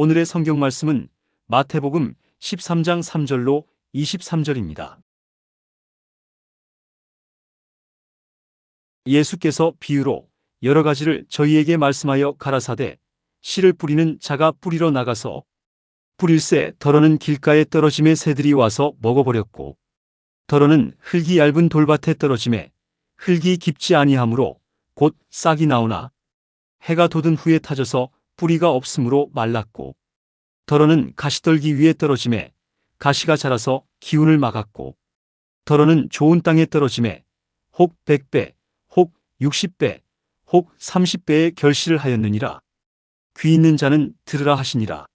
오늘의 성경 말씀은 마태복음 13장 3절로 23절입니다. 예수께서 비유로 여러 가지를 저희에게 말씀하여 가라사대 씨를 뿌리는 자가 뿌리러 나가서 뿌릴새 더러는 길가에 떨어짐에 새들이 와서 먹어버렸고 더러는 흙이 얇은 돌밭에 떨어짐에 흙이 깊지 아니하므로 곧 싹이 나오나 해가 돋은 후에 타져서 뿌리가 없으므로 말랐고 더러는 가시떨기 위에 떨어짐에 가시가 자라서 기운을 막았고 더러는 좋은 땅에 떨어짐에 혹 100배, 혹 60배, 혹 30배의 결실을 하였느니라. 귀 있는 자는 들으라 하시니라.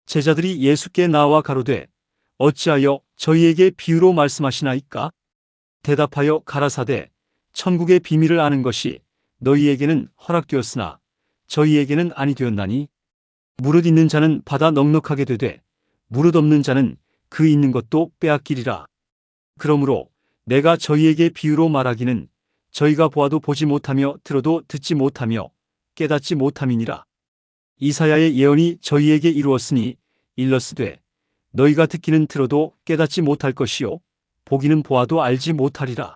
제자들이 예수께 나와 가로되 어찌하여 저희에게 비유로 말씀하시나이까? 대답하여 가라사대 천국의 비밀을 아는 것이 너희에게는 허락되었으나 저희에게는 아니 되었나니 무릇 있는 자는 받아 넉넉하게 되되 무릇 없는 자는 그 있는 것도 빼앗기리라. 그러므로 내가 저희에게 비유로 말하기는 저희가 보아도 보지 못하며 들어도 듣지 못하며 깨닫지 못함이니라. 이사야의 예언이 저희에게 이루었으니 일러스되 너희가 듣기는 들어도 깨닫지 못할 것이요 보기는 보아도 알지 못하리라.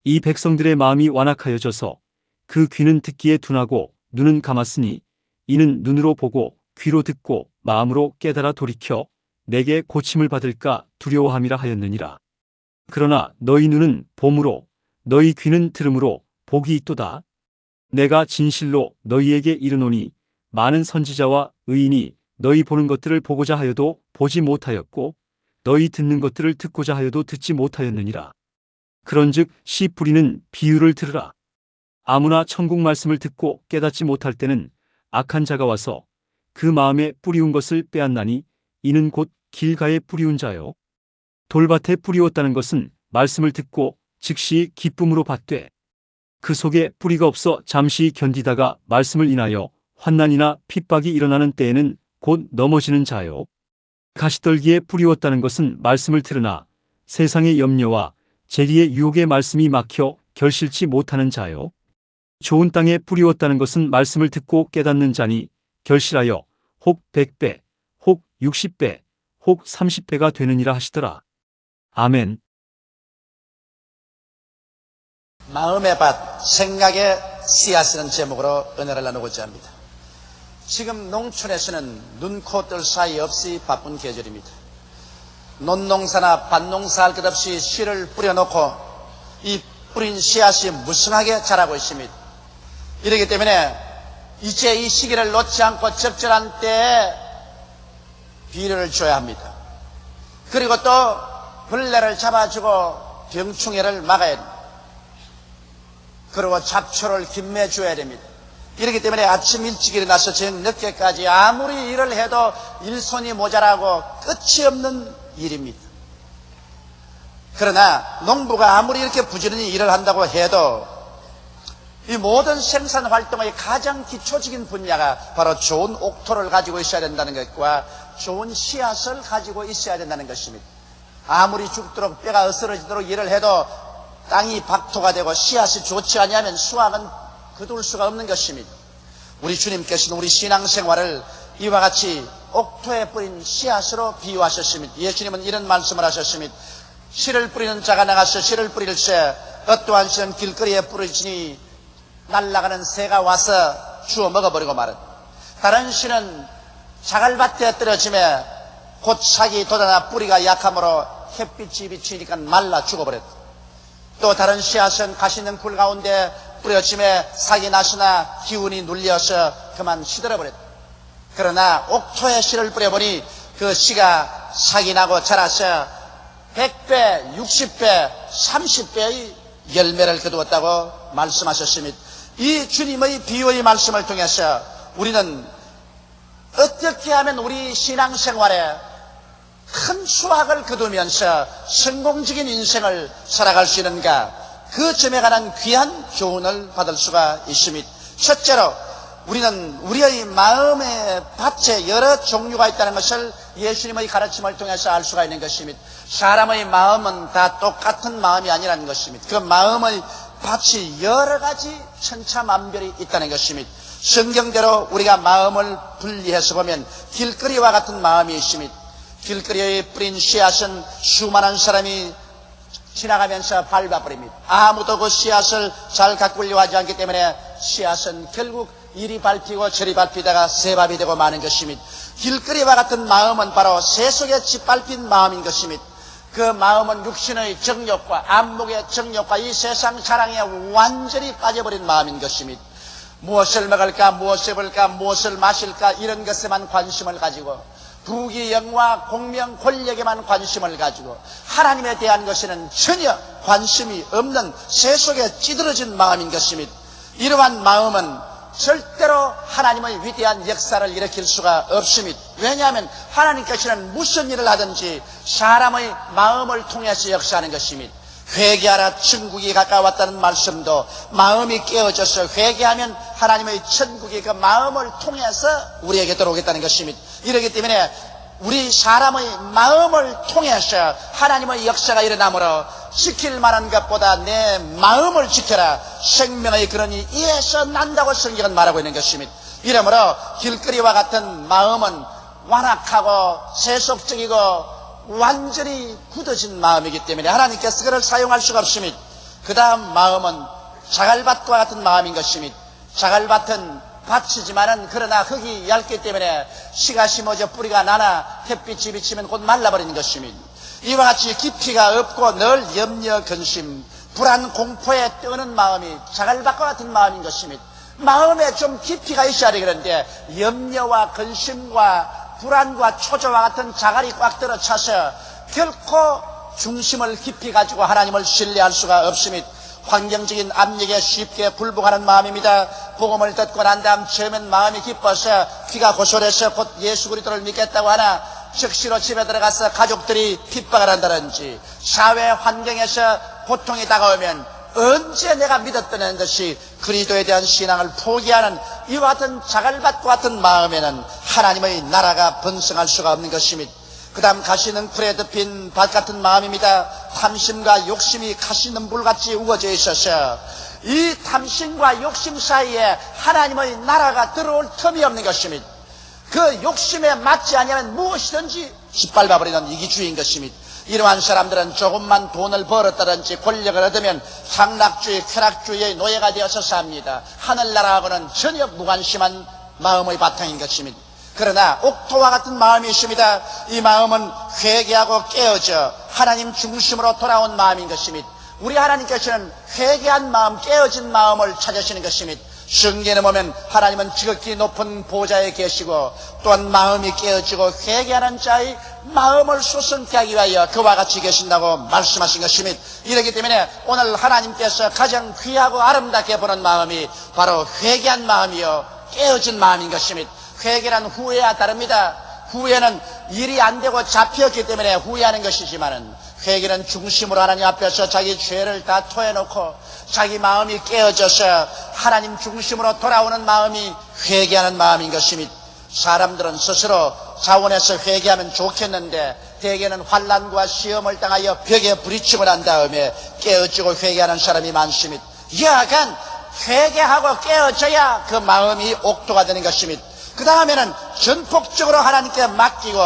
이 백성들의 마음이 완악하여져서 그 귀는 듣기에 둔하고 눈은 감았으니 이는 눈으로 보고 귀로 듣고 마음으로 깨달아 돌이켜 내게 고침을 받을까 두려워함이라 하였느니라. 그러나 너희 눈은 봄으로 너희 귀는 들음으로 복이 있도다. 내가 진실로 너희에게 이르노니 많은 선지자와 의인이 너희 보는 것들을 보고자 하여도 보지 못하였고 너희 듣는 것들을 듣고자 하여도 듣지 못하였느니라. 그런즉 씨 뿌리는 비유를 들으라. 아무나 천국 말씀을 듣고 깨닫지 못할 때는 악한 자가 와서 그 마음에 뿌리운 것을 빼앗나니 이는 곧 길가에 뿌리운 자요. 돌밭에 뿌리웠다는 것은 말씀을 듣고 즉시 기쁨으로 받되 그 속에 뿌리가 없어 잠시 견디다가 말씀을 인하여 환난이나 핍박이 일어나는 때에는 곧 넘어지는 자요. 가시떨기에 뿌리웠다는 것은 말씀을 들으나 세상의 염려와 재리의 유혹의 말씀이 막혀 결실치 못하는 자요. 좋은 땅에 뿌리웠다는 것은 말씀을 듣고 깨닫는 자니 결실하여 혹 100배, 혹 60배, 혹 30배가 되느니라 하시더라. 아멘. 마음의 밭, 생각의 씨앗이라는 제목으로 은혜를 나누고자 합니다. 지금 농촌에서는 눈, 코, 뜰 사이 없이 바쁜 계절입니다. 논농사나 밭농사 할 것 없이 씨를 뿌려놓고 이 뿌린 씨앗이 무성하게 자라고 있습니다. 이렇기 때문에 이제 이 시기를 놓지 않고 적절한 때에 비료를 줘야 합니다. 그리고 또 벌레를 잡아주고 병충해를 막아야 됩니다. 그리고 잡초를 김매줘야 됩니다. 이렇기 때문에 아침 일찍 일어나서 저녁 늦게까지 아무리 일을 해도 일손이 모자라고 끝이 없는 일입니다. 그러나 농부가 아무리 이렇게 부지런히 일을 한다고 해도 이 모든 생산 활동의 가장 기초적인 분야가 바로 좋은 옥토를 가지고 있어야 된다는 것과 좋은 씨앗을 가지고 있어야 된다는 것입니다. 아무리 죽도록 뼈가 으스러지도록 일을 해도 땅이 박토가 되고 씨앗이 좋지 않으면 수확은 거둘 수가 없는 것입니다. 우리 주님께서는 우리 신앙생활을 이와 같이 옥토에 뿌린 씨앗으로 비유하셨습니다. 예수님은 이런 말씀을 하셨습니다. 씨를 뿌리는 자가 나가서 씨를 뿌릴새 어떠한 씨는 길거리에 뿌리지니 날아가는 새가 와서 주워 먹어버리고 말은 다른 씨는 자갈밭에 떨어짐에 곧 싹이 돋아나 뿌리가 약함으로 햇빛이 비치니까 말라 죽어버렸다. 또 다른 씨앗은 가시 있는 굴 가운데 뿌려짐에 싹이 나시나 기운이 눌려서 그만 시들어버렸다. 그러나 옥토에 씨를 뿌려보니 그 씨가 싹이 나고 자라서 100배, 60배, 30배의 열매를 거두었다고 말씀하셨습니다. 이 주님의 비유의 말씀을 통해서 우리는 어떻게 하면 우리 신앙생활에 큰 수확을 거두면서 성공적인 인생을 살아갈 수 있는가, 그 점에 관한 귀한 교훈을 받을 수가 있습니다. 첫째로 우리는 우리의 마음의 밭에 여러 종류가 있다는 것을 예수님의 가르침을 통해서 알 수가 있는 것입니다. 사람의 마음은 다 똑같은 마음이 아니라는 것입니다. 그 마음의 밭이 여러 가지 천차만별이 있다는 것입니다. 성경대로 우리가 마음을 분리해서 보면 길거리와 같은 마음이 있습니다. 길거리에 뿌린 씨앗은 수많은 사람이 지나가면서 밟아버립니다. 아무도 그 씨앗을 잘 가꾸려고 하지 않기 때문에 씨앗은 결국 이리 밟히고 저리 밟히다가 새밥이 되고 마는 것입니다. 길거리와 같은 마음은 바로 새 속에 짓밟힌 마음인 것입니다. 그 마음은 육신의 정욕과 안목의 정욕과 이 세상 자랑에 완전히 빠져버린 마음인 것입니다. 무엇을 먹을까, 무엇을 입을까, 무엇을 마실까 이런 것에만 관심을 가지고 부귀 영화 공명 권력에만 관심을 가지고 하나님에 대한 것에는 전혀 관심이 없는 새 속에 찌들어진 마음인 것입니다. 이러한 마음은 절대로 하나님의 위대한 역사를 일으킬 수가 없습니다. 왜냐하면 하나님께서는 무슨 일을 하든지 사람의 마음을 통해서 역사하는 것입니다. 회개하라 천국이 가까웠다는 말씀도 마음이 깨어져서 회개하면 하나님의 천국이 그 마음을 통해서 우리에게 들어오겠다는 것입니다. 이렇기 때문에 우리 사람의 마음을 통해서 하나님의 역사가 일어나므로 지킬 만한 것보다 내 마음을 지켜라. 생명의 근원이 이에서 난다고 성경은 말하고 있는 것입니다. 이러므로 길거리와 같은 마음은 완악하고 세속적이고 완전히 굳어진 마음이기 때문에 하나님께서 그를 사용할 수가 없습니다. 그 다음 마음은 자갈밭과 같은 마음인 것입니다. 자갈밭은 밭이지만은 그러나 흙이 얇기 때문에 씨가 심어져 뿌리가 나나 햇빛이 비치면 곧 말라버리는 것입니다. 이와 같이 깊이가 없고 늘 염려 근심 불안 공포에 떠는 마음이 자갈밭과 같은 마음인 것입니다. 마음에 좀 깊이가 있어야 되는데 염려와 근심과 불안과 초조와 같은 자갈이 꽉 들어차서 결코 중심을 깊이 가지고 하나님을 신뢰할 수가 없습니다. 환경적인 압력에 쉽게 굴복하는 마음입니다. 복음을 듣고 난 다음 처음엔 마음이 기뻐서 귀가 고소해서 곧 예수 그리스도를 믿겠다고 하나 즉시로 집에 들어가서 가족들이 핍박을 한다든지 사회 환경에서 고통이 다가오면 언제 내가 믿었던 듯이 그리스도에 대한 신앙을 포기하는 이와 같은 자갈밭과 같은 마음에는 하나님의 나라가 번성할 수가 없는 것입니다. 그 다음 가시능풀에 덮인 밭 같은 마음입니다. 탐심과 욕심이 가시능불같이 우거져 있어서 이 탐심과 욕심 사이에 하나님의 나라가 들어올 틈이 없는 것입니다. 그 욕심에 맞지 아니하면 무엇이든지 짓밟아버리는 이기주의인 것입니다. 이러한 사람들은 조금만 돈을 벌었다든지 권력을 얻으면 상락주의, 쾌락주의의 노예가 되어서 삽니다. 하늘나라하고는 전혀 무관심한 마음의 바탕인 것입니다. 그러나 옥토와 같은 마음이 있습니다. 이 마음은 회개하고 깨어져 하나님 중심으로 돌아온 마음인 것입니다. 우리 하나님께서는 회개한 마음, 깨어진 마음을 찾으시는 것입니다. 성경에 보면 하나님은 지극히 높은 보좌에 계시고 또한 마음이 깨어지고 회개하는 자의 마음을 수선케 하기 위하여 그와 같이 계신다고 말씀하신 것입니다. 이렇기 때문에 오늘 하나님께서 가장 귀하고 아름답게 보는 마음이 바로 회개한 마음이요 깨어진 마음인 것입니다. 회개란 후회와 다릅니다. 후회는 일이 안 되고 잡혔기 때문에 후회하는 것이지만은 회개는 중심으로 하나님 앞에서 자기 죄를 다 토해놓고 자기 마음이 깨어져서 하나님 중심으로 돌아오는 마음이 회개하는 마음인 것입니다. 사람들은 스스로 자원해서 회개하면 좋겠는데 대개는 환난과 시험을 당하여 벽에 부딪히고 난 다음에 깨어지고 회개하는 사람이 많습니다. 여하간 회개하고 깨어져야 그 마음이 옥토가 되는 것입니다. 그 다음에는 전폭적으로 하나님께 맡기고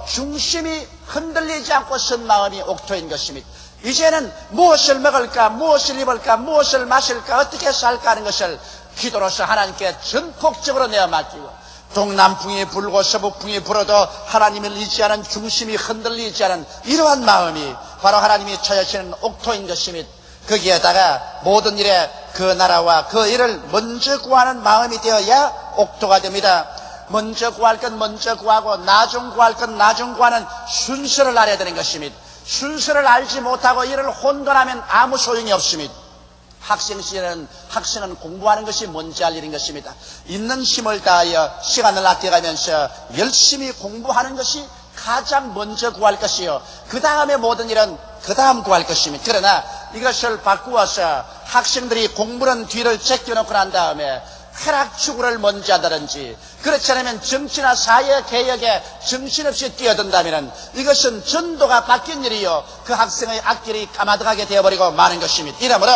중심이 흔들리지 않고 쓴 마음이 옥토인 것입니다. 이제는 무엇을 먹을까, 무엇을 입을까, 무엇을 마실까, 어떻게 살까 하는 것을 기도로서 하나님께 전폭적으로 내어 맡기고 동남풍이 불고 서북풍이 불어도 하나님을 의지하는 중심이 흔들리지 않은 이러한 마음이 바로 하나님이 찾으시는 옥토인 것입니다. 거기에다가 모든 일에 그 나라와 그 일을 먼저 구하는 마음이 되어야 옥토가 됩니다. 먼저 구할 건 먼저 구하고 나중 구할 건 나중 구하는 순서를 알아야 되는 것입니다. 순서를 알지 못하고 이를 혼돈하면 아무 소용이 없습니다. 학생 시절에는 학생은 공부하는 것이 먼저 할 일인 것입니다. 있는 힘을 다하여 시간을 아껴가면서 열심히 공부하는 것이 가장 먼저 구할 것이요 그 다음에 모든 일은 그 다음 구할 것입니다. 그러나 이것을 바꾸어서 학생들이 공부는 뒤를 제껴놓고 난 다음에 쾌락추구를 먼저 하다든지 그렇지 않으면 정치나 사회개혁에 정신없이 뛰어든다면 이것은 전도가 바뀐 일이요 그 학생의 앞길이 까마득하게 되어버리고 마는 것입니다. 이러므로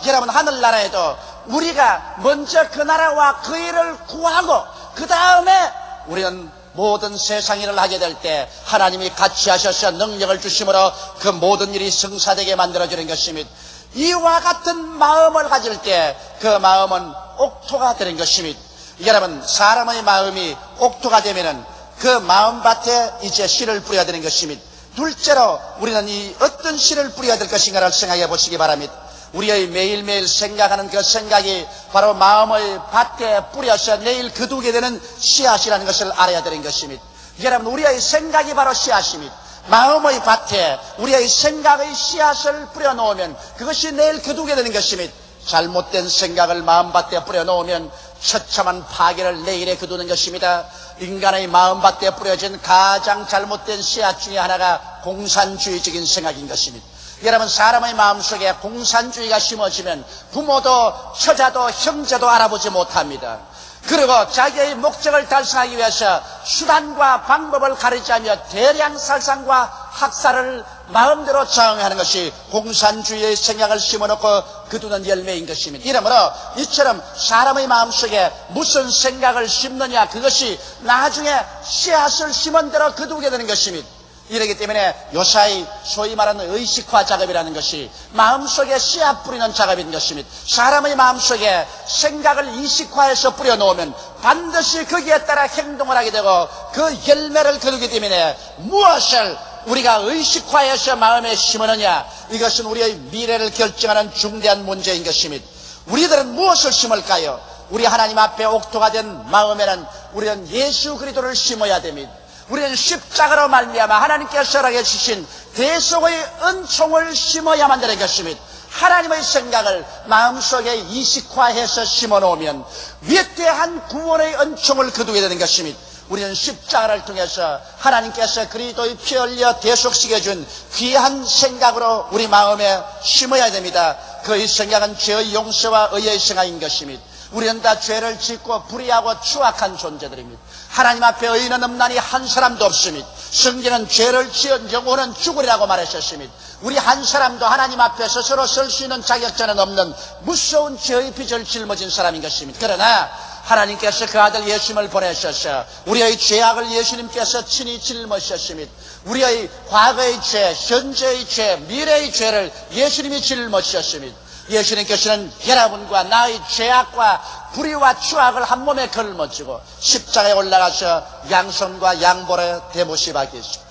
여러분 하늘나라에도 우리가 먼저 그 나라와 그 일을 구하고 그 다음에 우리는 모든 세상 일을 하게 될 때 하나님이 같이 하셔서 능력을 주심으로 그 모든 일이 성사되게 만들어지는 것입니다. 이와 같은 마음을 가질 때 그 마음은 옥토가 되는 것입니다. 여러분, 사람의 마음이 옥토가 되면은 그 마음밭에 이제 씨를 뿌려야 되는 것입니다. 둘째로 우리는 이 어떤 씨를 뿌려야 될 것인가를 생각해 보시기 바랍니다. 우리의 매일매일 생각하는 그 생각이 바로 마음의 밭에 뿌려서 내일 거두게 되는 씨앗이라는 것을 알아야 되는 것입니다. 여러분, 우리의 생각이 바로 씨앗입니다. 마음의 밭에 우리의 생각의 씨앗을 뿌려놓으면 그것이 내일 거두게 되는 것입니다. 잘못된 생각을 마음밭에 뿌려놓으면 처참한 파괴를 내일에 거두는 것입니다. 인간의 마음밭에 뿌려진 가장 잘못된 씨앗 중에 하나가 공산주의적인 생각인 것입니다. 여러분, 사람의 마음속에 공산주의가 심어지면 부모도 처자도 형제도 알아보지 못합니다. 그리고 자기의 목적을 달성하기 위해서 수단과 방법을 가리지 않으며 대량살상과 학살을 마음대로 저항하는 것이 공산주의의 생각을 심어놓고 거두는 열매인 것입니다. 이러므로 이처럼 사람의 마음속에 무슨 생각을 심느냐, 그것이 나중에 씨앗을 심은 대로 거두게 되는 것입니다. 이러기 때문에 요사이 소위 말하는 의식화 작업이라는 것이 마음속에 씨앗 뿌리는 작업인 것입니다. 사람의 마음속에 생각을 이식화해서 뿌려놓으면 반드시 거기에 따라 행동을 하게 되고 그 열매를 거두기 때문에 무엇을 우리가 의식화해서 마음에 심으느냐, 이것은 우리의 미래를 결정하는 중대한 문제인 것입니다. 우리들은 무엇을 심을까요? 우리 하나님 앞에 옥토가 된 마음에는 우리는 예수 그리스도를 심어야 됩니다. 우리는 십자가로 말미암아 하나님께서 허락해 주신 대속의 은총을 심어야만 되는 것입니다. 하나님의 생각을 마음속에 이식화해서 심어놓으면 위대한 구원의 은총을 거두게 되는 것입니다. 우리는 십자가를 통해서 하나님께서 그리스도의 피 흘려 대속시켜준 귀한 생각으로 우리 마음에 심어야 됩니다. 그 생각은 죄의 용서와 의의 생각인 것입니다. 우리는 다 죄를 짓고 불의하고 추악한 존재들입니다. 하나님 앞에 의인은 없나니 한 사람도 없습니다. 성경은 죄를 지은 영혼은 죽으리라고 말하셨습니다. 우리 한 사람도 하나님 앞에 스스로 설 수 있는 자격자는 없는 무서운 죄의 빚을 짊어진 사람인 것입니다. 그러나 하나님께서 그 아들 예수님을 보내셔서 우리의 죄악을 예수님께서 친히 짊어지셨습니다. 우리의 과거의 죄, 현재의 죄, 미래의 죄를 예수님이 짊어지셨습니다. 예수님께서는 여러분과 나의 죄악과 불의와 추악을 한 몸에 걸머지고 십자가에 올라가서 양손과 양볼에 대못이 박히시고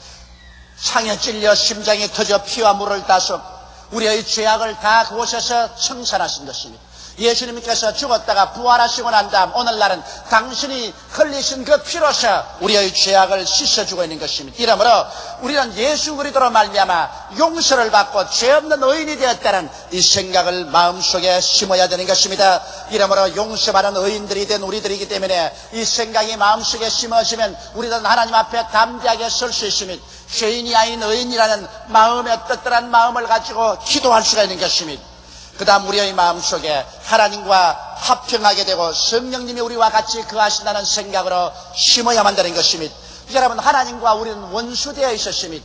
창에 찔려 심장이 터져 피와 물을 따서 우리의 죄악을 다 그곳에서 청산하신 것입니다. 예수님께서 죽었다가 부활하시고 난 다음 오늘날은 당신이 흘리신 그 피로서 우리의 죄악을 씻어주고 있는 것입니다. 이러므로 우리는 예수 그리스도로 말미암아 용서를 받고 죄 없는 의인이 되었다는 이 생각을 마음속에 심어야 되는 것입니다. 이러므로 용서받은 의인들이 된 우리들이기 때문에 이 생각이 마음속에 심어지면 우리는 하나님 앞에 담대하게 설 수 있습니다. 죄인이 아닌 의인이라는 마음의 떳떳한 마음을 가지고 기도할 수가 있는 것입니다. 그 다음 우리의 마음속에 하나님과 화평하게 되고 성령님이 우리와 같이 거하신다는 생각으로 심어야만 되는 것입니다. 여러분, 하나님과 우리는 원수되어 있었습니다.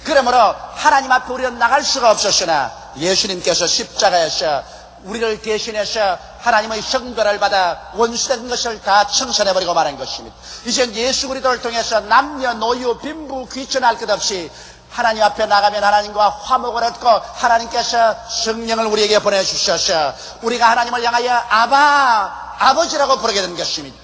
그러므로 하나님 앞에 우리는 나갈 수가 없었으나 예수님께서 십자가에서 우리를 대신해서 하나님의 성별을 받아 원수된 것을 다 청산해버리고 말한 것입니다. 이제 예수 그리스도를 통해서 남녀, 노유, 빈부, 귀천할 것 없이 하나님 앞에 나가면 하나님과 화목을 얻고 하나님께서 성령을 우리에게 보내주셔서 우리가 하나님을 향하여 아바, 아버지라고 부르게 된 것입니다.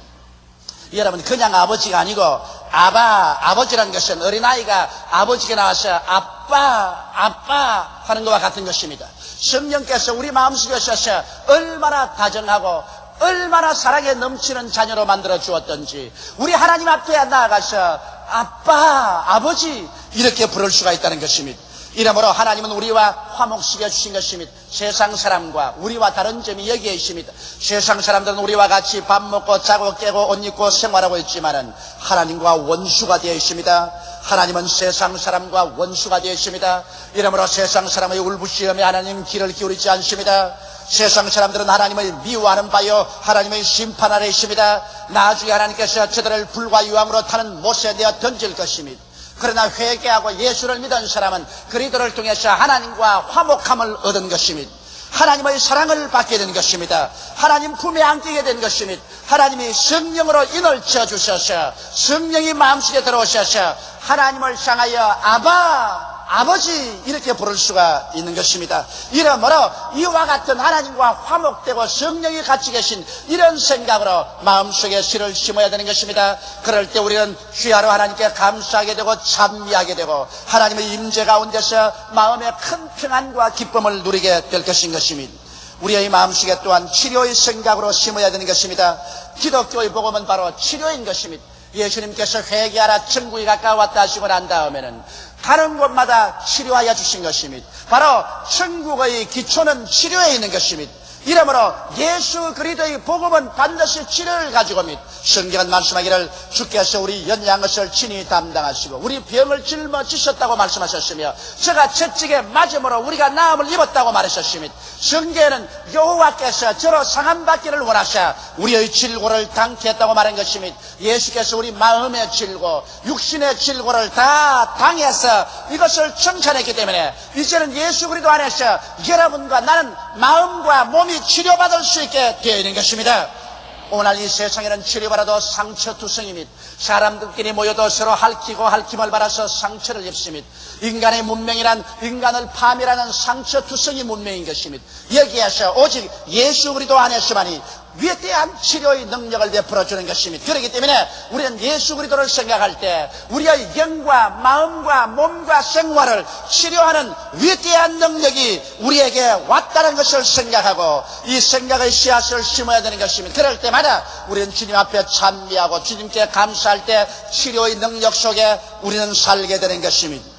여러분, 그냥 아버지가 아니고 아바, 아버지라는 것은 어린아이가 아버지가 나와서 아빠, 아빠 하는 것과 같은 것입니다. 성령께서 우리 마음속에 오셔서 얼마나 다정하고 얼마나 사랑에 넘치는 자녀로 만들어 주었던지 우리 하나님 앞에 나아가서 아빠, 아버지 이렇게 부를 수가 있다는 것입니다. 이러므로 하나님은 우리와 화목시켜 주신 것입니다. 세상 사람과 우리와 다른 점이 여기에 있습니다. 세상 사람들은 우리와 같이 밥 먹고 자고 깨고 옷 입고 생활하고 있지만은 하나님과 원수가 되어 있습니다. 하나님은 세상 사람과 원수가 되어 있습니다. 이러므로 세상 사람의 울부짖음에 하나님 귀를 기울이지 않습니다. 세상 사람들은 하나님을 미워하는 바요 하나님의 심판 아래 있습니다. 나중에 하나님께서 저들을 불과 유황으로 타는 못에 내어 던질 것입니다. 그러나 회개하고 예수를 믿은 사람은 그리스도를 통해서 하나님과 화목함을 얻은 것입니다. 하나님의 사랑을 받게 된 것입니다. 하나님 품에 안기게 된 것입니다. 하나님이 성령으로 인을 지어주셔서 성령이 마음속에 들어오셔서 하나님을 향하여 아바, 아버지 이렇게 부를 수가 있는 것입니다. 이러므로 이와 같은 하나님과 화목되고 성령이 같이 계신 이런 생각으로 마음속에 씨를 심어야 되는 것입니다. 그럴 때 우리는 귀하로 하나님께 감사하게 되고 찬미하게 되고 하나님의 임재 가운데서 마음의 큰 평안과 기쁨을 누리게 될 것인 것입니다. 우리의 마음속에 또한 치료의 생각으로 심어야 되는 것입니다. 기독교의 복음은 바로 치료인 것입니다. 예수님께서 회개하라 천국이 가까웠다 하시고 난 다음에는 다른 곳마다 치료하여 주신 것입니다. 바로 천국의 기초는 치료에 있는 것입니다. 이러므로 예수 그리스도의 복음은 반드시 치료를 가지고 옵니다. 성경은 말씀하기를 주께서 우리 연약한 것을 친히 담당하시고 우리 병을 짊어지셨다고 말씀하셨으며 저가 채찍에 맞음으로 우리가 나음을 입었다고 말하셨습니다. 성경에는 여호와께서 저로 상함받기를 원하사 우리의 질고를 당케했다고 말한 것입니다. 예수께서 우리 마음의 질고 육신의 질고를 다 당해서 이것을 청산했기 때문에 이제는 예수 그리스도 안에서 여러분과 나는 마음과 몸이 치료받을 수 있게 되어 있는 것입니다. 오늘 이 세상에는 치료받아도 상처투성입니다. 사람들끼리 모여도 서로 핥히고 핥힘을 받아서 상처를 입습니다. 인간의 문명이란 인간을 파멸하는 상처투성이 문명인 것입니다. 여기에서 오직 예수 그리스도 안에서만이 위대한 치료의 능력을 베풀어주는 것입니다. 그렇기 때문에 우리는 예수 그리스도를 생각할 때 우리의 영과 마음과 몸과 생활을 치료하는 위대한 능력이 우리에게 왔다는 것을 생각하고 이 생각의 씨앗을 심어야 되는 것입니다. 그럴 때마다 우리는 주님 앞에 찬미하고 주님께 감사할 때 치료의 능력 속에 우리는 살게 되는 것입니다.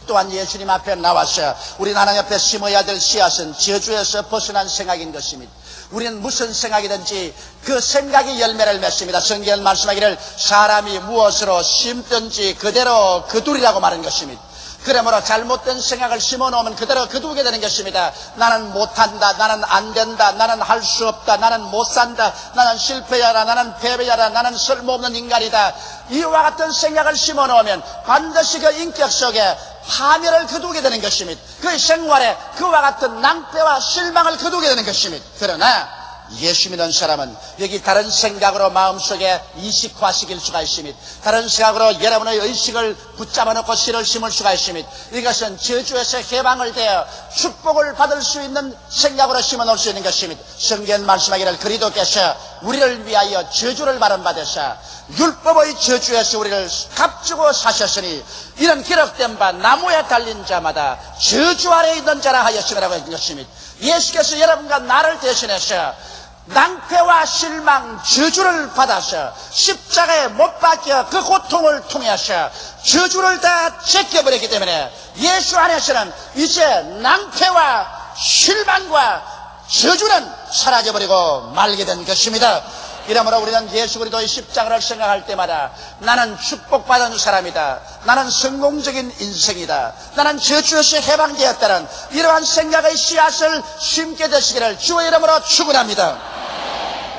또한 예수님 앞에 나와서 우리는 하나님 앞에 심어야 될 씨앗은 저주에서 벗어난 생각인 것입니다. 우리는 무슨 생각이든지 그 생각이 열매를 맺습니다. 성경은 말씀하기를 사람이 무엇으로 심든지 그대로 거두리라고 말한 것입니다. 그러므로 잘못된 생각을 심어놓으면 그대로 거두게 되는 것입니다. 나는 못한다, 나는 안된다, 나는 할 수 없다, 나는 못산다, 나는 실패자라, 나는 패배자라, 나는 쓸모없는 인간이다. 이와 같은 생각을 심어놓으면 반드시 그 인격 속에 파멸을 거두게 되는 것입니다. 그 생활에 그와 같은 낭패와 실망을 거두게 되는 것입니다. 그러나 예수 믿는 사람은 여기 다른 생각으로 마음속에 이식화시킬 수가 있습니다. 다른 생각으로 여러분의 의식을 붙잡아 놓고 씨를 심을 수가 있습니다. 이것은 저주에서 해방을 되어 축복을 받을 수 있는 생각으로 심어 놓을 수 있는 것입니다. 성경 말씀하기를 그리스도께서 우리를 위하여 저주를 받으사 율법의 저주에서 우리를 값주고 사셨으니 이런 기록된 바 나무에 달린 자마다 저주 아래에 있는 자라 하였으라고 했던 것입니다. 예수께서 여러분과 나를 대신해서 낭패와 실망, 저주를 받아서 십자가에 못 박혀 그 고통을 통해서 저주를 다 제껴버렸기 때문에 예수 안에서는 이제 낭패와 실망과 저주는 사라져버리고 말게 된 것입니다. 이러므로 우리는 예수 그리스도의 십자가를 생각할 때마다 나는 축복받은 사람이다, 나는 성공적인 인생이다, 나는 저주에서 해방되었다는 이러한 생각의 씨앗을 심게 되시기를 주의 이름으로 축원합니다.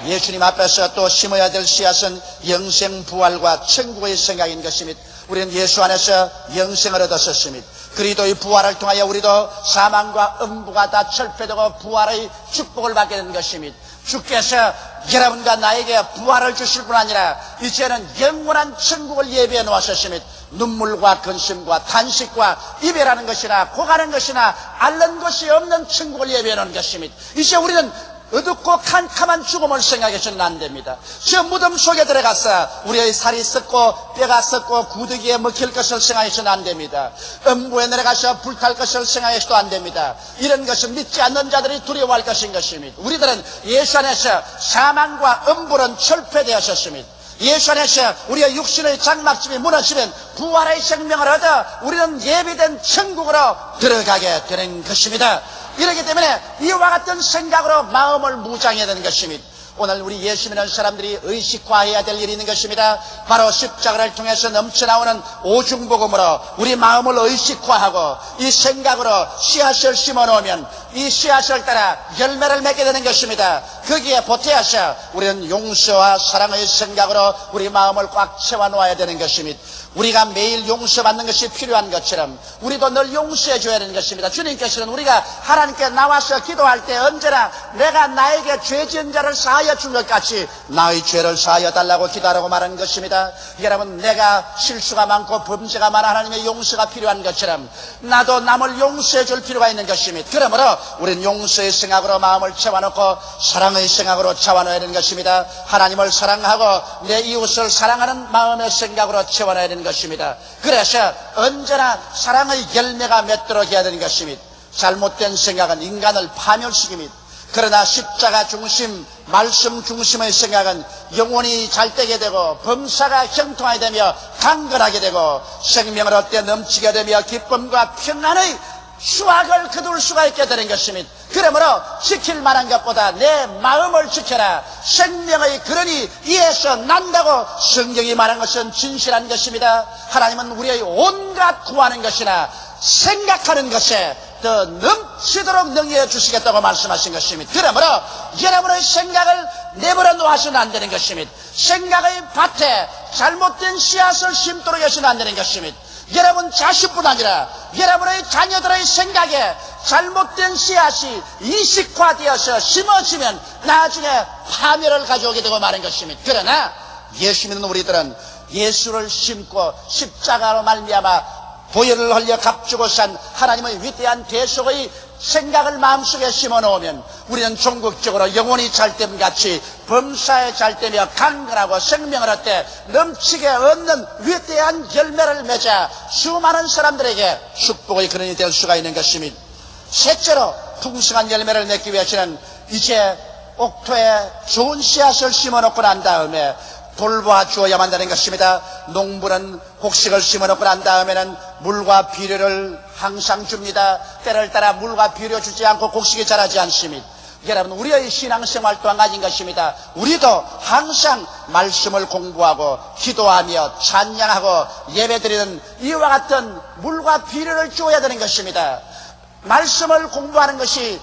예수님 앞에서 또 심어야 될 씨앗은 영생 부활과 천국의 생각인 것입니다. 우리는 예수 안에서 영생을 얻었습니다. 그리스도의 부활을 통하여 우리도 사망과 음부가 다 철폐되고 부활의 축복을 받게 된 것입니다. 주께서 여러분과 나에게 부활을 주실 뿐 아니라 이제는 영원한 천국을 예비해 놓으셨습니다. 눈물과 근심과 탄식과 이별하는 것이나 고가는 것이나 앓는 것이 없는 천국을 예비해 놓은 것입니다. 이제 우리는 어둡고 캄캄한 죽음을 생각해서는 안 됩니다. 저 무덤 속에 들어가서 우리의 살이 썩고 뼈가 썩고 구더기에 먹힐 것을 생각해서는 안 됩니다. 음부에 내려가서 불탈 것을 생각해서도 안 됩니다. 이런 것은 믿지 않는 자들이 두려워할 것인 것입니다. 우리들은 예수 안에서 사망과 음부는 철폐되었습니다. 예수 안에서 우리의 육신의 장막집이 무너지면 부활의 생명을 얻어 우리는 예비된 천국으로 들어가게 되는 것입니다. 이렇기 때문에 이와 같은 생각으로 마음을 무장해야 되는 것입니다. 오늘 우리 예수 믿는 사람들이 의식화해야 될 일이 있는 것입니다. 바로 십자가를 통해서 넘쳐나오는 오중복음으로 우리 마음을 의식화하고 이 생각으로 씨앗을 심어놓으면 이 씨앗을 따라 열매를 맺게 되는 것입니다. 거기에 보태어서 우리는 용서와 사랑의 생각으로 우리 마음을 꽉 채워놓아야 되는 것입니다. 우리가 매일 용서받는 것이 필요한 것처럼 우리도 늘 용서해 줘야 되는 것입니다. 주님께서는 우리가 하나님께 나와서 기도할 때 언제나 내가 나에게 죄 지은 자를 사하여 준 것 같이 나의 죄를 사하여 달라고 기도하라고 말한 것입니다. 여러분, 내가 실수가 많고 범죄가 많아 하나님의 용서가 필요한 것처럼 나도 남을 용서해 줄 필요가 있는 것입니다. 그러므로 우리는 용서의 생각으로 마음을 채워놓고 사랑의 생각으로 채워넣어야 되는 것입니다. 하나님을 사랑하고 내 이웃을 사랑하는 마음의 생각으로 채워넣어야 되는 것입니다. 그래서 언제나 사랑의 열매가 맺도록 해야 되는 것입니다. 잘못된 생각은 인간을 파멸시킵니다. 그러나 십자가 중심, 말씀 중심의 생각은 영혼이 잘되게 되고 범사가 형통하게 되며 강건하게 되고 생명을 얻게 넘치게 되며 기쁨과 평안의 수확을 거둘 수가 있게 되는 것입니다. 그러므로 지킬 만한 것보다 내 마음을 지켜라. 생명의 근원이 이에서 난다고 성경이 말한 것은 진실한 것입니다. 하나님은 우리의 온갖 구하는 것이나 생각하는 것에 더 넘치도록 능히해 주시겠다고 말씀하신 것입니다. 그러므로 여러분의 생각을 내버려 놓아서는 안 되는 것입니다. 생각의 밭에 잘못된 씨앗을 심도록 해서는 안 되는 것입니다. 여러분 자식뿐 아니라 여러분의 자녀들의 생각에 잘못된 씨앗이 이식화되어서 심어지면 나중에 파멸을 가져오게 되고 마는 것입니다. 그러나 예수 믿는 우리들은 예수를 심고 십자가로 말미암아 보혈을 흘려 값주고 산 하나님의 위대한 대속의 생각을 마음속에 심어놓으면 우리는 종국적으로 영혼이 잘됨같이 범사에 잘되며 강건하고 생명을 얻되 넘치게 얻는 위대한 열매를 맺어 수많은 사람들에게 축복의 근원이 될 수가 있는 것입니다. 셋째로 풍성한 열매를 맺기 위해서는 이제 옥토에 좋은 씨앗을 심어놓고 난 다음에 돌보아 주어야만 되는 것입니다. 농부는 곡식을 심어놓고 난 다음에는 물과 비료를 항상 줍니다. 때를 따라 물과 비료 주지 않고 곡식이 자라지 않습니다. 여러분, 우리의 신앙생활 또한 가진 것입니다. 우리도 항상 말씀을 공부하고 기도하며 찬양하고 예배드리는 이와 같은 물과 비료를 주어야 되는 것입니다. 말씀을 공부하는 것이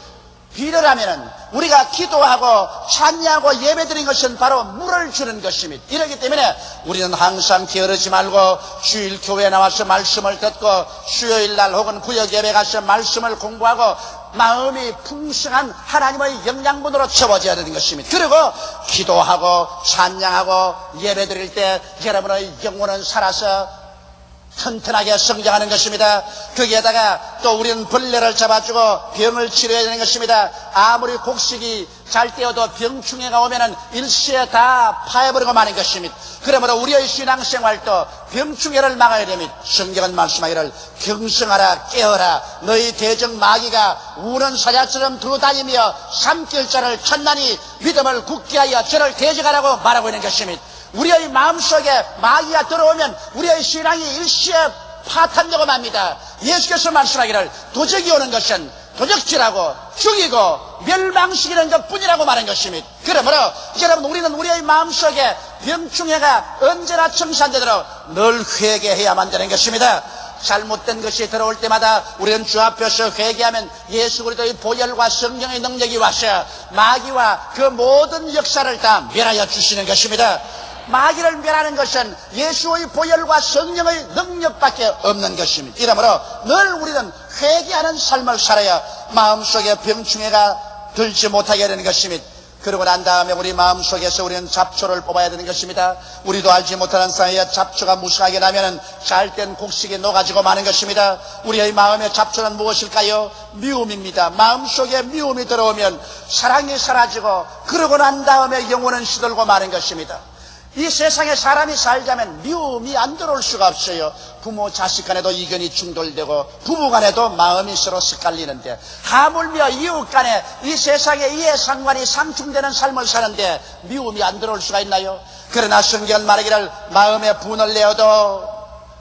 비료라면은 우리가 기도하고 찬양하고 예배드린 것은 바로 물을 주는 것입니다. 이렇기 때문에 우리는 항상 게으르지 말고 주일 교회에 나와서 말씀을 듣고 수요일날 혹은 구역 예배 가서 말씀을 공부하고 마음이 풍성한 하나님의 영양분으로 채워져야 되는 것입니다. 그리고 기도하고 찬양하고 예배드릴 때 여러분의 영혼은 살아서 튼튼하게 성장하는 것입니다. 거기에다가 또 우리는 벌레를 잡아주고 병을 치료해야 되는 것입니다. 아무리 곡식이 잘 떼어도 병충해가 오면은 일시에 다 파해버리고 마는 것입니다. 그러므로 우리의 신앙생활도 병충해를 막아야 됩니다. 성경은 말씀하기를 경성하라 깨어라 너희 대적 마귀가 우는 사자처럼 두루다니며 삼킬 자를 찾나니 믿음을 굳게 하여 저를 대적하라고 말하고 있는 것입니다. 우리의 마음속에 마귀가 들어오면 우리의 신앙이 일시에 파탄되고 맙니다. 예수께서 말씀하기를 도적이 오는 것은 도적질하고 죽이고 멸망시키는 것뿐이라고 말한 것입니다. 그러므로 여러분, 우리는 우리의 마음속에 병충해가 언제나 청산되도록 늘 회개해야만 되는 것입니다. 잘못된 것이 들어올 때마다 우리는 주 앞에서 회개하면 예수 그리스도의 보혈과 성령의 능력이 와서 마귀와 그 모든 역사를 다 멸하여 주시는 것입니다. 마귀를 멸하는 것은 예수의 보혈과 성령의 능력밖에 없는 것입니다. 이러므로 늘 우리는 회개하는 삶을 살아야 마음속에 병충해가 들지 못하게 되는 것입니다. 그러고 난 다음에 우리 마음속에서 우리는 잡초를 뽑아야 되는 것입니다. 우리도 알지 못하는 사이에 잡초가 무성하게 나면은 잘된 곡식이 녹아지고 마는 것입니다. 우리의 마음의 잡초는 무엇일까요? 미움입니다. 마음속에 미움이 들어오면 사랑이 사라지고 그러고 난 다음에 영혼은 시들고 마는 것입니다. 이 세상에 사람이 살자면 미움이 안 들어올 수가 없어요. 부모 자식 간에도 이견이 충돌되고 부부 간에도 마음이 서로 엇갈리는데 하물며 이웃 간에 이 세상에 이해상관이 상충되는 삶을 사는데 미움이 안 들어올 수가 있나요? 그러나 성경은 말하기를 마음에 분을 내어도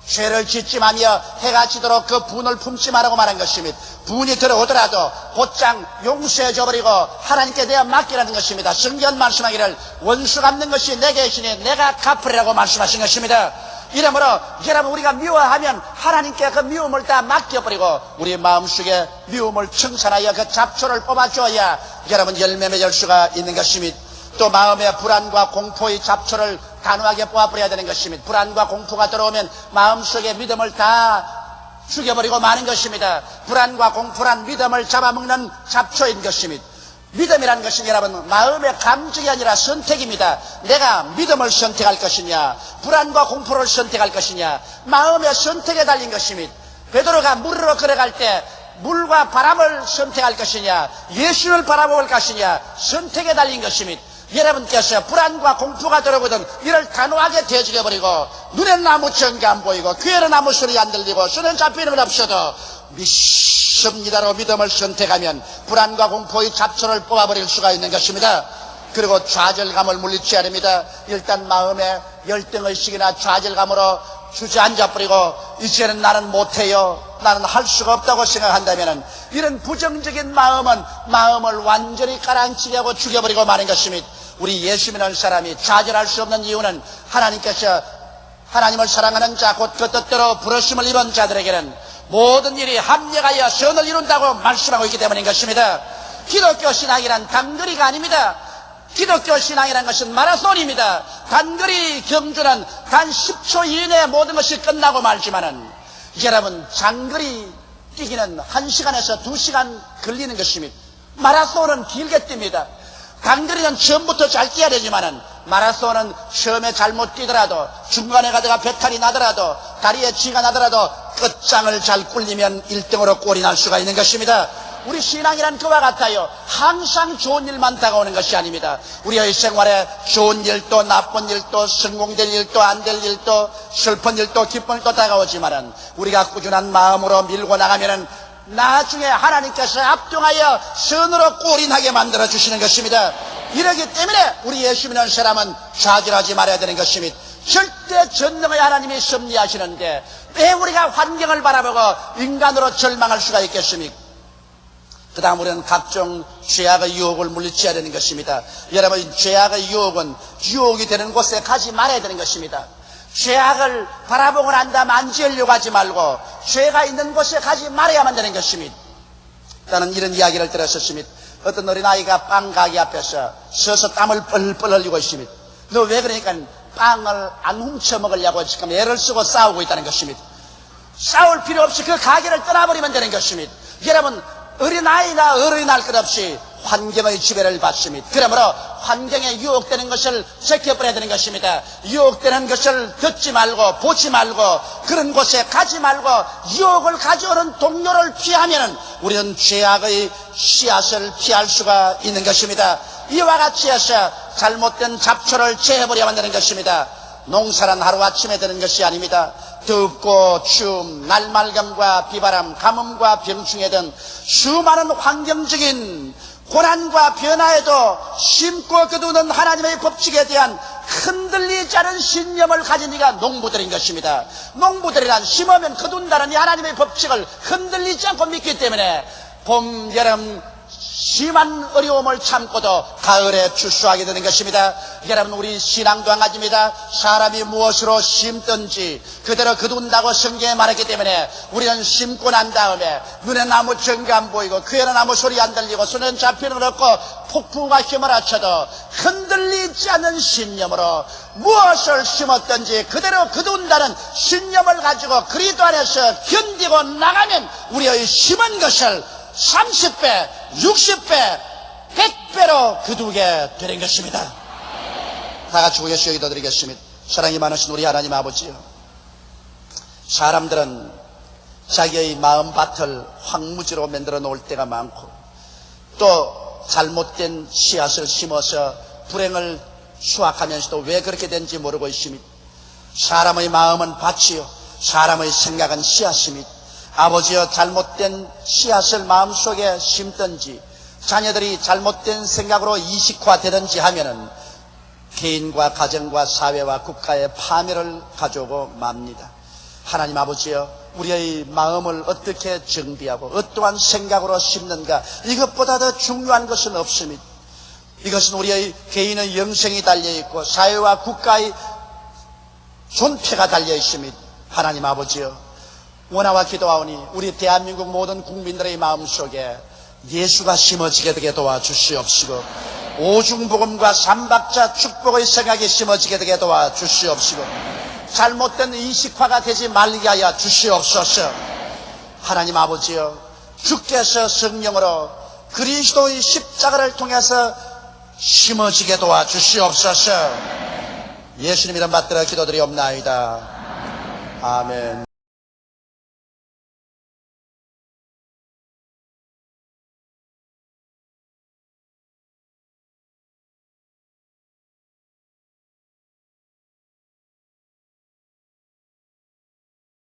죄를 짓지 마며 해가 지도록 그 분을 품지 말라고 말한 것입니다. 분이 들어오더라도 곧장 용서해 줘버리고 하나님께 내어 맡기라는 것입니다. 성경 말씀하기를 원수 갚는 것이 내게 있으니 내가 갚으리라고 말씀하신 것입니다. 이러므로 여러분 우리가 미워하면 하나님께 그 미움을 다 맡겨버리고 우리 마음속에 미움을 청산하여 그 잡초를 뽑아줘야 여러분 열매 맺을 수가 있는 것입니다. 또 마음의 불안과 공포의 잡초를 단호하게 뽑아버려야 되는 것입니다. 불안과 공포가 들어오면 마음속에 믿음을 다 죽여버리고 마는 것입니다. 불안과 공포란 믿음을 잡아먹는 잡초인 것입니다. 믿음이라는 것은 여러분 마음의 감정이 아니라 선택입니다. 내가 믿음을 선택할 것이냐 불안과 공포를 선택할 것이냐 마음의 선택에 달린 것입니다. 베드로가 물으로 걸어갈 때 물과 바람을 선택할 것이냐 예수를 바라볼 것이냐 선택에 달린 것입니다. 여러분께서 불안과 공포가 들어오거든 이를 단호하게 대적해버리고 눈에는 아무 증거 안 보이고 귀에는 아무 소리 안 들리고 손은 잡히는 건 없어도 믿습니다로 믿음을 선택하면 불안과 공포의 잡초를 뽑아버릴 수가 있는 것입니다. 그리고 좌절감을 물리쳐야 됩니다. 일단 마음에 열등의식이나 좌절감으로 주저앉아버리고 이제는 나는 못해요 나는 할 수가 없다고 생각한다면 이런 부정적인 마음은 마음을 완전히 가라앉히게 하고 죽여버리고 마는 것입니다. 우리 예수 믿는 사람이 좌절할 수 없는 이유는 하나님께서 하나님을 사랑하는 자 곧 그 뜻대로 부르심을 입은 자들에게는 모든 일이 합력하여 선을 이룬다고 말씀하고 있기 때문인 것입니다. 기독교 신앙이란 단거리가 아닙니다. 기독교 신앙이라는 것은 마라톤입니다. 단거리 경주는 단 10초 이내에 모든 것이 끝나고 말지만은 여러분 장거리 뛰기는 1시간에서 2시간 걸리는 것입니다. 마라톤은 길게 뜁니다. 단거리는 처음부터 잘 뛰어야 되지만은 마라톤은 처음에 잘못 뛰더라도 중간에 가다가 배탈이 나더라도 다리에 쥐가 나더라도 끝장을 잘 굴리면 1등으로 꼴이 날 수가 있는 것입니다. 우리 신앙이란 그와 같아요. 항상 좋은 일만 다가오는 것이 아닙니다. 우리의 생활에 좋은 일도 나쁜 일도 성공될 일도 안 될 일도 슬픈 일도 기쁜 일도 다가오지만은 우리가 꾸준한 마음으로 밀고 나가면은 나중에 하나님께서 압동하여 선으로 꼴이 나게 만들어 주시는 것입니다. 이러기 때문에 우리 예수 믿는 사람은 좌절하지 말아야 되는 것입니다. 절대 전능의 하나님이 섭리하시는데 왜 우리가 환경을 바라보고 인간으로 절망할 수가 있겠습니까? 그 다음 우리는 각종 죄악의 유혹을 물리쳐야 되는 것입니다. 여러분 죄악의 유혹은 유혹이 되는 곳에 가지 말아야 되는 것입니다. 죄악을 바라보고 난 다음 안 지으려고 하지 말고 죄가 있는 곳에 가지 말아야만 되는 것입니다. 나는 이런 이야기를 들었었습니다. 어떤 어린아이가 빵 가게 앞에서 서서 땀을 뻘뻘 흘리고 있습니다. 너 왜 그러니까 빵을 안 훔쳐 먹으려고 지금 애를 쓰고 싸우고 있다는 것입니다. 싸울 필요 없이 그 가게를 떠나버리면 되는 것입니다. 여러분 어린아이나 어른이 날 것 없이 환경의 지배를 받습니다. 그러므로 환경에 유혹되는 것을 제껴버려야 되는 것입니다. 유혹되는 것을 듣지 말고 보지 말고 그런 곳에 가지 말고 유혹을 가져오는 동료를 피하면 우리는 죄악의 씨앗을 피할 수가 있는 것입니다. 이와 같이 해서 잘못된 잡초를 제해버려야 되는 것입니다. 농사란 하루아침에 되는 것이 아닙니다. 덥고 추움, 날맑음과 비바람, 가뭄과 병충해 등 수많은 환경적인 고난과 변화에도 심고 거두는 하나님의 법칙에 대한 흔들리지 않은 신념을 가진 이가 농부들인 것입니다. 농부들이란 심으면 거둔다는 이 하나님의 법칙을 흔들리지 않고 믿기 때문에 봄, 여름 심한 어려움을 참고도 가을에 추수하게 되는 것입니다. 여러분 우리 신앙도 한 가지입니다. 사람이 무엇으로 심든지 그대로 거둔다고 성경에 말했기 때문에 우리는 심고 난 다음에 눈에는 아무 증거 안 보이고 귀에는 아무 소리 안 들리고 손에는 잡히는 건 없고 폭풍과 휘몰아쳐도 흔들리지 않는 신념으로 무엇을 심었든지 그대로 거둔다는 신념을 가지고 그리스도 안에서 견디고 나가면 우리의 심은 것을 30배, 60배, 100배로 거두게 되는 것입니다. 다 같이 고개시 기도드리겠습니다. 사랑이 많으신 우리 하나님 아버지요, 사람들은 자기의 마음밭을 황무지로 만들어 놓을 때가 많고 또 잘못된 씨앗을 심어서 불행을 수확하면서도 왜 그렇게 된지 모르고 있습니다. 사람의 마음은 밭이요 사람의 생각은 씨앗입니다. 아버지여, 잘못된 씨앗을 마음속에 심든지 자녀들이 잘못된 생각으로 이식화되든지 하면은 개인과 가정과 사회와 국가의 파멸을 가져오고 맙니다. 하나님 아버지여, 우리의 마음을 어떻게 정비하고 어떠한 생각으로 심는가, 이것보다 더 중요한 것은 없습니다. 이것은 우리의 개인의 영생이 달려있고 사회와 국가의 존폐가 달려있습니다. 하나님 아버지여, 원하와 기도하오니 우리 대한민국 모든 국민들의 마음속에 예수가 심어지게 되게 도와주시옵시고, 오중복음과 삼박자 축복의 생각이 심어지게 되게 도와주시옵시고, 잘못된 인식화가 되지 말게 하여 주시옵소서. 하나님 아버지여, 주께서 성령으로 그리스도의 십자가를 통해서 심어지게 도와주시옵소서. 예수님 이름 받들어 기도드리옵나이다. 아멘.